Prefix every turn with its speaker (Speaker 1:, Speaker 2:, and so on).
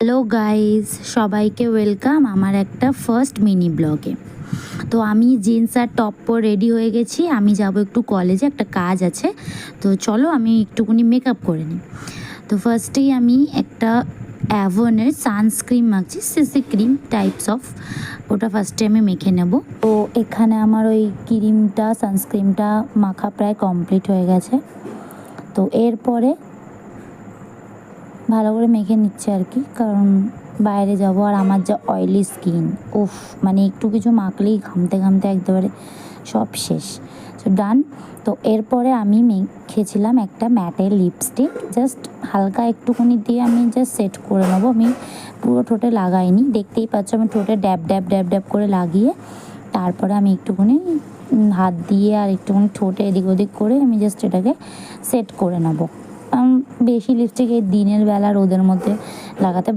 Speaker 1: Hello guys, সবাইকে welcome আমার একটা ফার্স্ট মিনি ব্লগে। তো আমি জিন্স আর টপ পরে রেডি হয়ে গেছি। আমি যাব একটু কলেজে, একটা কাজ আছে। তো চলো আমি একটুখানি মেকআপ করে নিই। তো ফার্স্টেই আমি একটা অ্যাভনের সানস্ক্রিন মাখছি, সিসি ক্রিম টাইপস অফ। ওটা ফার্স্টে আমি মেখে নেব। তো এখানে আমার ওই ক্রিমটা সানস্ক্রিনটা মাখা প্রায় কমপ্লিট হয়ে গেছে। তো এরপরে ভালো করে মেখে নিচ্ছে আর কি, কারণ বাইরে যাব। আর আমার যা অয়েলি স্কিন, উফ, মানে একটু কিছু মাখলেই ঘামতে ঘামতে একেবারে সব শেষ। সো ডান। তো এরপরে আমি মেখেছিলাম একটা ম্যাটের লিপস্টিক, জাস্ট হালকা একটুখানি দিয়ে আমি জাস্ট সেট করে নেবো। আমি পুরো ঠোঁটে লাগাইনি, দেখতেই পাচ্ছ আমি ঠোঁটে ড্যাব ড্যাব ড্যাব ড্যাব করে লাগিয়ে তারপরে আমি একটুখানি হাত দিয়ে আর একটুখানি ঠোঁটে এদিক ওদিক করে আমি জাস্ট এটাকে সেট করে নেবো। বেশি লিপস্টিক এই দিনের বেলা রোদের মধ্যে লাগাতে